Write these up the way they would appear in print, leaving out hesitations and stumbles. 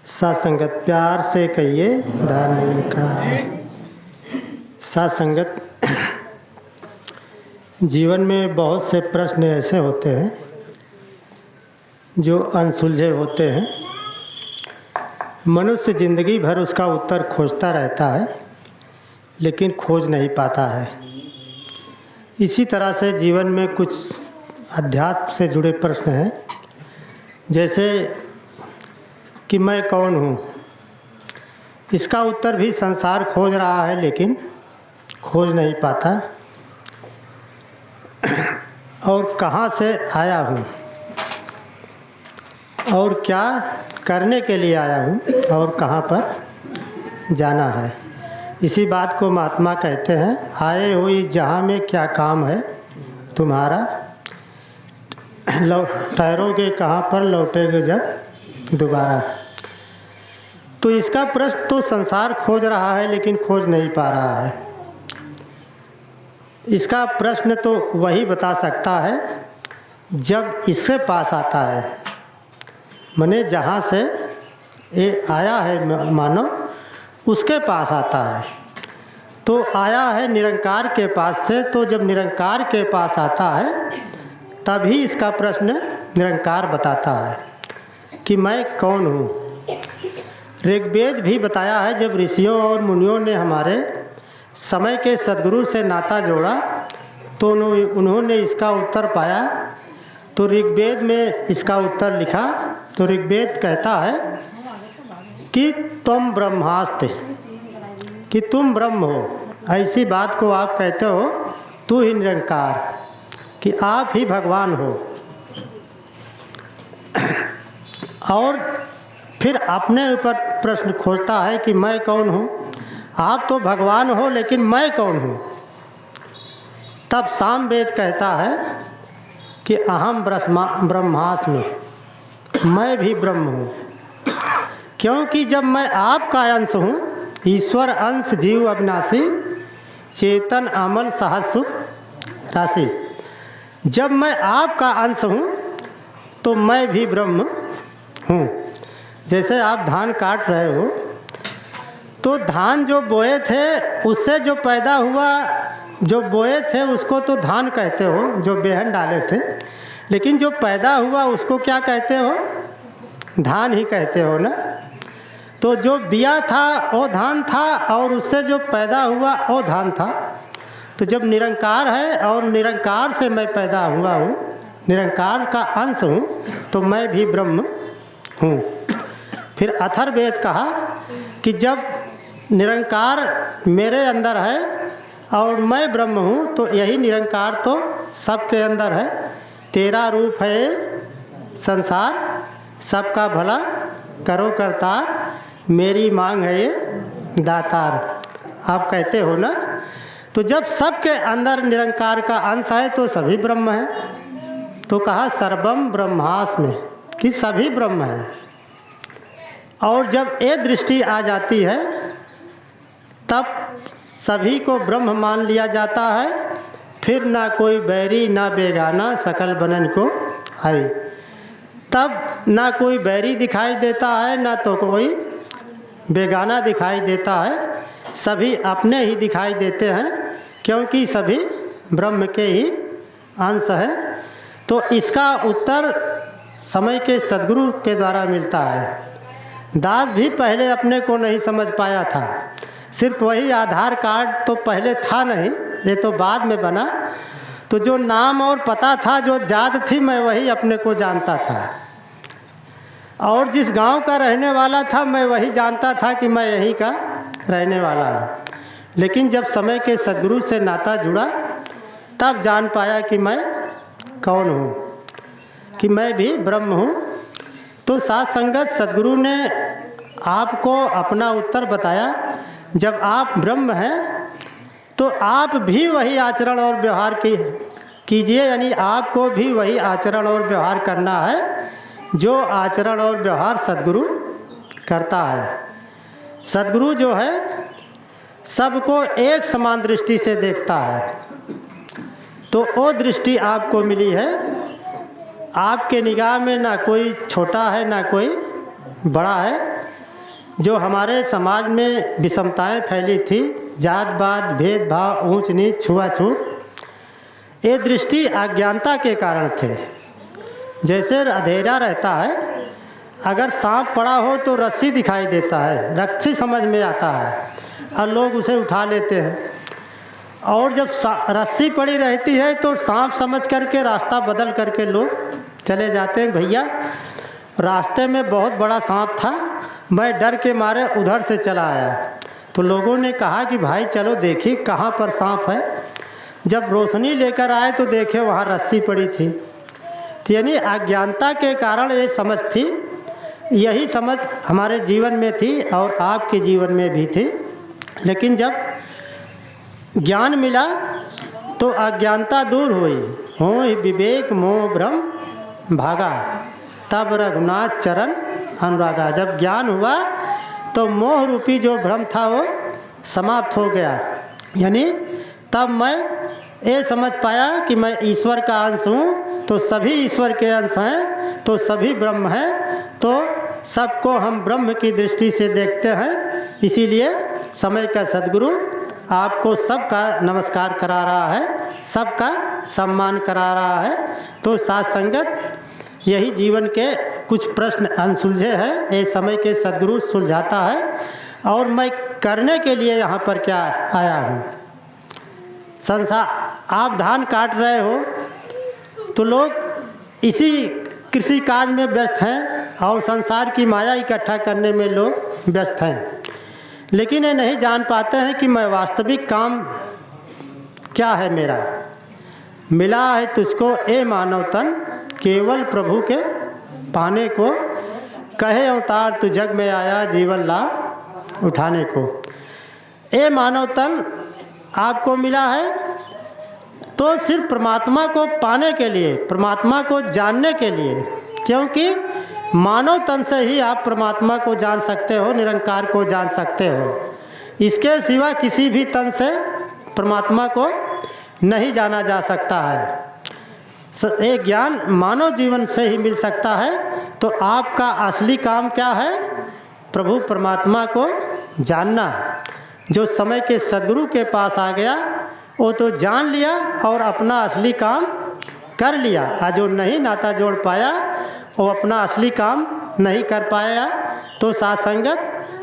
सत्संगत प्यार से कहिए धार्मिक का सत्संगत। जीवन में बहुत से प्रश्न ऐसे होते हैं जो अनसुलझे होते हैं। मनुष्य जिंदगी भर उसका उत्तर खोजता रहता है लेकिन खोज नहीं पाता है। इसी तरह से जीवन में कुछ अध्यात्म से जुड़े प्रश्न हैं, जैसे कि मैं कौन हूँ। इसका उत्तर भी संसार खोज रहा है लेकिन खोज नहीं पाता। और कहाँ से आया हूँ और क्या करने के लिए आया हूँ और कहाँ पर जाना है। इसी बात को महात्मा कहते हैं, आए हो इस जहाँ में क्या काम है तुम्हारा, ठहरोगे कहाँ पर, लौटेगे जब दोबारा। तो इसका प्रश्न तो संसार खोज रहा है लेकिन खोज नहीं पा रहा है। इसका प्रश्न तो वही बता सकता है जब इससे पास आता है, माने जहाँ से ये आया है मानो उसके पास आता है। तो आया है निरंकार के पास से, तो जब निरंकार के पास आता है तभी इसका प्रश्न निरंकार बताता है कि मैं कौन हूँ। ऋग्वेद भी बताया है, जब ऋषियों और मुनियों ने हमारे समय के सद्गुरु से नाता जोड़ा तो उन्होंने इसका उत्तर पाया। तो ऋग्वेद में इसका उत्तर लिखा। तो ऋग्वेद कहता है कि तुम ब्रह्मास्ते, कि तुम ब्रह्म हो। ऐसी बात को आप कहते हो, तू ही निरंकार, कि आप ही भगवान हो। और फिर अपने ऊपर प्रश्न खोजता है कि मैं कौन हूँ। आप तो भगवान हो लेकिन मैं कौन हूँ। तब सामवेद कहता है कि अहम ब्रह्मास्मि, मैं भी ब्रह्म हूँ। क्योंकि जब मैं आपका अंश हूँ, ईश्वर अंश जीव अविनाशी, चेतन अमल सहस्र राशि। जब मैं आपका अंश हूँ तो मैं भी ब्रह्म हूँ। जैसे आप धान काट रहे हो तो धान जो बोए थे उससे जो पैदा हुआ, जो बोए थे उसको तो धान कहते हो, जो बेहन डाले थे। लेकिन जो पैदा हुआ उसको क्या कहते हो? धान ही कहते हो ना। तो जो बिया था वो धान था और उससे जो पैदा हुआ वो धान था। तो जब निरंकार है और निरंकार से मैं पैदा हुआ हूँ, निरंकार का अंश हूँ, तो मैं भी ब्रह्म हूँ। फिर अथर्ववेद कहा कि जब निरंकार मेरे अंदर है और मैं ब्रह्म हूँ तो यही निरंकार तो सबके अंदर है। तेरा रूप है संसार, सबका भला करो करतार, मेरी मांग है ये दातार। आप कहते हो ना। तो जब सबके अंदर निरंकार का अंश है तो सभी ब्रह्म है। तो कहा सर्वम ब्रह्मास्मि, कि सभी ब्रह्म है। और जब ये दृष्टि आ जाती है तब सभी को ब्रह्म मान लिया जाता है। फिर ना कोई बैरी ना बेगाना, सकल बनन को है। तब ना कोई बैरी दिखाई देता है ना तो कोई बेगाना दिखाई देता है। सभी अपने ही दिखाई देते हैं क्योंकि सभी ब्रह्म के ही अंश हैं। तो इसका उत्तर समय के सद्गुरु के द्वारा मिलता है। दास भी पहले अपने को नहीं समझ पाया था। सिर्फ वही आधार कार्ड तो पहले था नहीं, ये तो बाद में बना। तो जो नाम और पता था, जो जात थी, मैं वही अपने को जानता था। और जिस गांव का रहने वाला था मैं वही जानता था कि मैं यहीं का रहने वाला हूँ। लेकिन जब समय के सद्गुरु से नाता जुड़ा तब जान पाया कि मैं कौन हूँ, कि मैं भी ब्रह्म हूँ। तो साथ संगत सद्गुरु ने आपको अपना उत्तर बताया। जब आप ब्रह्म हैं तो आप भी वही आचरण और व्यवहार कीजिए, यानी आपको भी वही आचरण और व्यवहार करना है जो आचरण और व्यवहार सद्गुरु करता है। सद्गुरु जो है सबको एक समान दृष्टि से देखता है। तो वो दृष्टि आपको मिली है। आपके निगाह में ना कोई छोटा है ना कोई बड़ा है। जो हमारे समाज में विषमताएं फैली थी, जात-पात, भेदभाव, ऊंच नीच, छुआछूत, ये दृष्टि अज्ञानता के कारण थे। जैसे अंधेरा रहता है, अगर सांप पड़ा हो तो रस्सी दिखाई देता है, रस्सी समझ में आता है और लोग उसे उठा लेते हैं। और जब रस्सी पड़ी रहती है तो सांप समझ करके रास्ता बदल करके लोग चले जाते हैं। भैया रास्ते में बहुत बड़ा सांप था, मैं डर के मारे उधर से चला आया। तो लोगों ने कहा कि भाई चलो देखिए कहाँ पर सांप है। जब रोशनी लेकर आए तो देखे वहाँ रस्सी पड़ी थी। तो यानी अज्ञानता के कारण ये समझ थी, यही समझ हमारे जीवन में थी और आपके जीवन में भी थी। लेकिन जब ज्ञान मिला तो अज्ञानता दूर हुई, होय विवेक मोह भ्रम भागा, तब रघुनाथ चरण अनुरागा। जब ज्ञान हुआ तो मोह रूपी जो भ्रम था वो समाप्त हो गया। यानी तब मैं ये समझ पाया कि मैं ईश्वर का अंश हूँ, तो सभी ईश्वर के अंश हैं, तो सभी ब्रह्म हैं, तो सबको हम ब्रह्म की दृष्टि से देखते हैं। इसीलिए समय का सद्गुरु आपको सबका नमस्कार करा रहा है, सबका सम्मान करा रहा है। तो साथ संगत यही जीवन के कुछ प्रश्न अनसुलझे हैं, ये समय के सद्गुरु सुलझाता है। और मैं करने के लिए यहाँ पर क्या आया हूँ। संसार आप धान काट रहे हो तो लोग इसी कृषि कार्य में व्यस्त हैं और संसार की माया इकट्ठा करने में लोग व्यस्त हैं। लेकिन ये नहीं जान पाते हैं कि मैं वास्तविक काम क्या है मेरा। मिला है तुझको ए मानव तन, केवल प्रभु के पाने को, कहे अवतार तू जग में आया, जीवन लाभ उठाने को। ए मानव तन आपको मिला है तो सिर्फ परमात्मा को पाने के लिए, परमात्मा को जानने के लिए, क्योंकि मानव तन से ही आप परमात्मा को जान सकते हो, निरंकार को जान सकते हो। इसके सिवा किसी भी तन से परमात्मा को नहीं जाना जा सकता है। ये ज्ञान मानव जीवन से ही मिल सकता है। तो आपका असली काम क्या है? प्रभु परमात्मा को जानना। जो समय के सद्गुरु के पास आ गया वो तो जान लिया और अपना असली काम कर लिया, और जो नहीं नाता जोड़ पाया वो अपना असली काम नहीं कर पाया। तो साथ संगत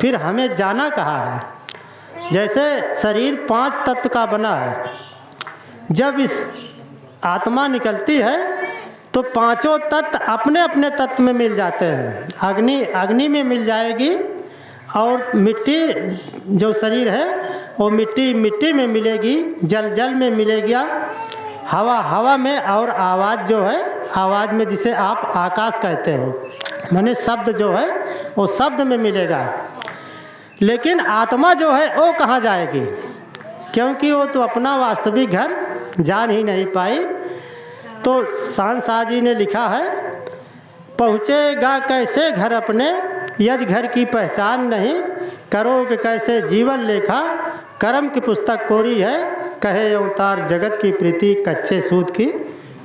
फिर हमें जाना कहाँ है। जैसे शरीर 5 तत्व का बना है, जब इस आत्मा निकलती है तो पांचों तत्व अपने अपने तत्व में मिल जाते हैं। अग्नि अग्नि में मिल जाएगी, और मिट्टी जो शरीर है वो मिट्टी मिट्टी में मिलेगी, जल जल में मिलेगी, हवा हवा में, और आवाज़ जो है आवाज़ में, जिसे आप आकाश कहते हो, माने शब्द जो है वो शब्द में मिलेगा। लेकिन आत्मा जो है वो कहाँ जाएगी? क्योंकि वो तो अपना वास्तविक घर जान ही नहीं पाई। तो शाहनशाह जी ने लिखा है, पहुँचेगा कैसे घर अपने, यदि घर की पहचान नहीं, करोगे कैसे जीवन लेखा, कर्म की पुस्तक कोरी है, कहे अवतार जगत की प्रीति, कच्चे सूत की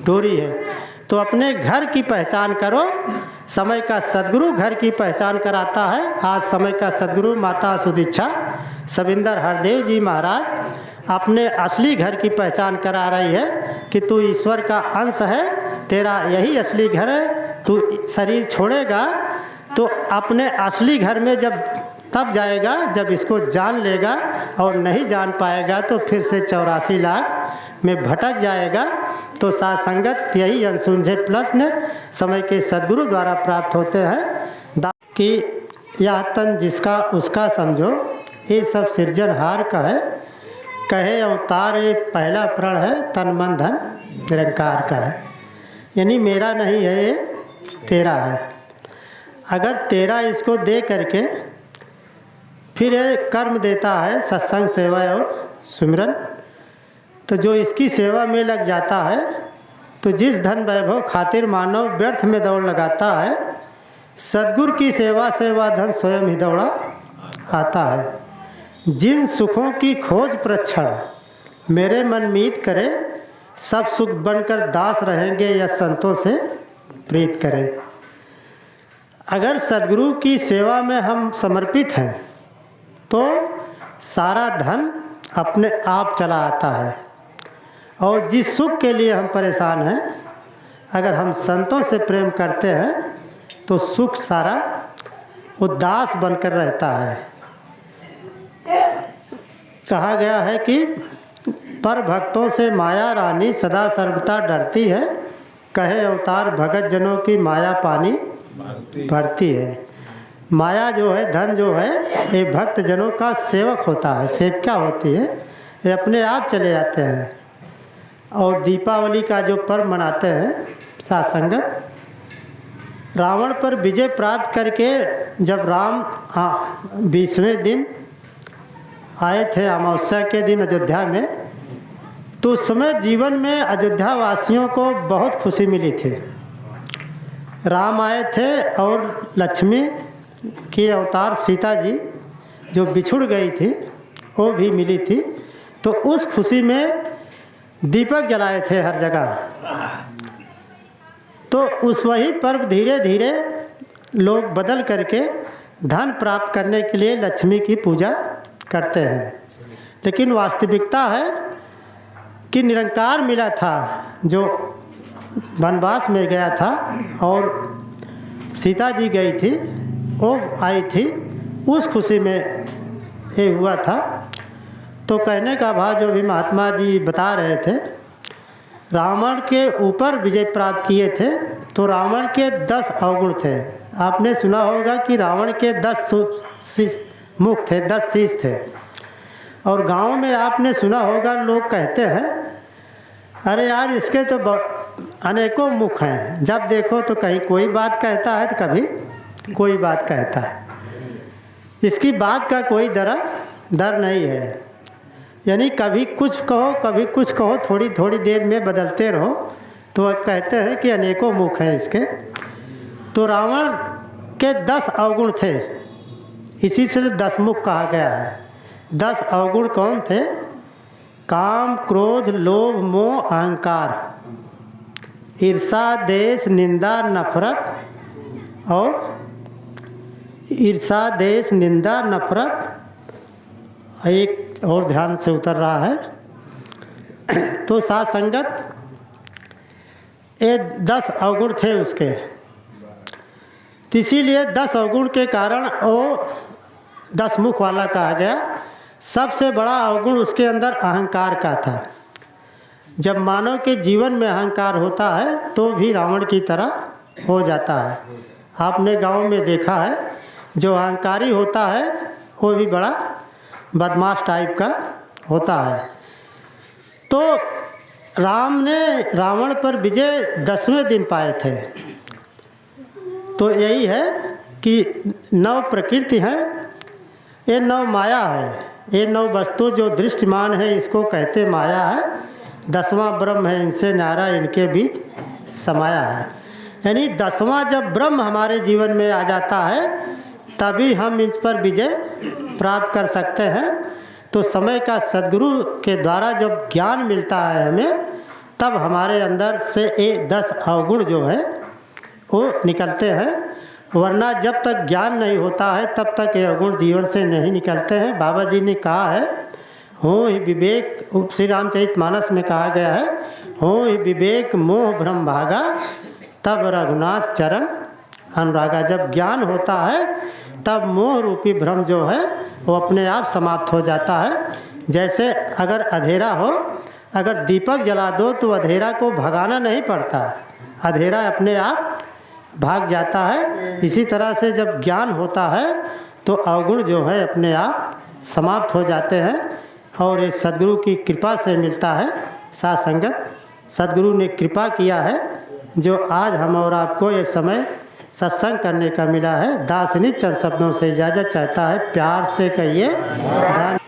डोरी है। तो अपने घर की पहचान करो। समय का सद्गुरु घर की पहचान कराता है। आज समय का सद्गुरु माता सुदीक्षा सविंदर हरदेव जी महाराज अपने असली घर की पहचान करा रही है कि तू ईश्वर का अंश है, तेरा यही असली घर है। तू शरीर छोड़ेगा तो अपने असली घर में जब तब जाएगा जब इसको जान लेगा, और नहीं जान पाएगा तो फिर से 84 लाख में भटक जाएगा। तो साथ संगत यही अनसुलझे प्रश्न समय के सद्गुरु द्वारा प्राप्त होते हैं कि यह तन जिसका उसका समझो, ये सब सृजनहार का है, कहे अवतार ये पहला प्रण है, तन मन धन निरंकार का है। यानी मेरा नहीं है, ये तेरा है। अगर तेरा इसको दे करके फिर ये कर्म देता है, सत्संग सेवा और सुमिरन, तो जो इसकी सेवा में लग जाता है, तो जिस धन वैभव खातिर मानव व्यर्थ में दौड़ लगाता है, सद्गुरु की सेवा से वह धन स्वयं ही दौड़ा आता है। जिन सुखों की खोज प्रक्षण मेरे मन मीत करे, सब सुख बनकर दास रहेंगे या संतों से प्रीत करें। अगर सद्गुरु की सेवा में हम समर्पित हैं तो सारा धन अपने आप चला आता है, और जिस सुख के लिए हम परेशान हैं, अगर हम संतों से प्रेम करते हैं तो सुख सारा उदास बनकर रहता है। कहा गया है कि पर भक्तों से माया रानी सदा सर्वथा डरती है, कहे अवतार भगत जनों की माया पानी भरती है। माया जो है, धन जो है, ये भक्त जनों का सेवक होता है, सेविका होती है, ये अपने आप चले जाते हैं। और दीपावली का जो पर्व मनाते हैं साथ संगत, रावण पर विजय प्राप्त करके जब राम 20वें दिन आए थे अमावस्या के दिन अयोध्या में, तो उस समय जीवन में अयोध्या वासियों को बहुत खुशी मिली थी। राम आए थे और लक्ष्मी की अवतार सीता जी जो बिछुड़ गई थी वो भी मिली थी, तो उस खुशी में दीपक जलाए थे हर जगह। तो उस वही पर्व धीरे धीरे लोग बदल करके धन प्राप्त करने के लिए लक्ष्मी की पूजा करते हैं, लेकिन वास्तविकता है कि निरंकार मिला था जो वनवास में गया था और सीता जी गई थी, वो आई थी, उस खुशी में ये हुआ था। तो कहने का भाव जो भी महात्मा जी बता रहे थे, रावण के ऊपर विजय प्राप्त किए थे, तो रावण के 10 अवगुण थे। आपने सुना होगा कि रावण के 10 मुख थे, 10 शीश थे। और गांव में आपने सुना होगा लोग कहते हैं, अरे यार इसके तो अनेकों मुख हैं, जब देखो तो कहीं कोई बात कहता है तो कभी कोई बात कहता है। इसकी बात का कोई डर नहीं है, यानी कभी कुछ कहो कभी कुछ कहो, थोड़ी थोड़ी देर में बदलते रहो। तो कहते हैं कि अनेकों मुख हैं इसके। तो रावण के 10 अवगुण थे, इसी से 10 मुख कहा गया है। 10 अवगुण कौन थे? काम, क्रोध, लोभ, मोह, अहंकार, ईर्षा, देश, निंदा, नफरत और ईर्षा, देश, निंदा, नफरत। एक और ध्यान से उतर रहा है। तो साथ संगत ये 10 अवगुण थे उसके, इसीलिए 10 अवगुण के कारण वो 10 मुख वाला कहा गया। सबसे बड़ा अवगुण उसके अंदर अहंकार का था। जब मानव के जीवन में अहंकार होता है तो भी रावण की तरह हो जाता है। आपने गांव में देखा है, जो अहंकारी होता है वो भी बड़ा बदमाश टाइप का होता है। तो राम ने रावण पर विजय 10वें दिन पाए थे। तो यही है कि 9 प्रकृति है, ये 9 माया है, ये 9 वस्तु जो दृष्टिमान है इसको कहते माया है। 10वां ब्रह्म है, इनसे न्यारा इनके बीच समाया है। यानी 10वां जब ब्रह्म हमारे जीवन में आ जाता है तभी हम इन पर विजय प्राप्त कर सकते हैं। तो समय का सद्गुरु के द्वारा जब ज्ञान मिलता है हमें, तब हमारे अंदर से ये 10 अवगुण जो है वो निकलते हैं। वरना जब तक ज्ञान नहीं होता है तब तक ये अवगुण जीवन से नहीं निकलते हैं। बाबा जी ने कहा है, हो ही विवेक, श्री रामचरितमानस में कहा गया है, हो ही विवेक मोह भ्रम भागा, तब रघुनाथ चरण अनुरागा। जब ज्ञान होता है तब मोह रूपी भ्रम जो है वो अपने आप समाप्त हो जाता है। जैसे अगर अंधेरा हो, अगर दीपक जला दो तो अंधेरा को भगाना नहीं पड़ता, अंधेरा अपने आप भाग जाता है। इसी तरह से जब ज्ञान होता है तो अवगुण जो है अपने आप समाप्त हो जाते हैं और ये सद्गुरु की कृपा से मिलता है। साथ संगत सद्गुरु ने कृपा किया है जो आज हम और आपको ये समय सत्संग करने का मिला है। दासनी चंद शब्दों से इजाज़त चाहता है, प्यार से कहिए धन्यवाद।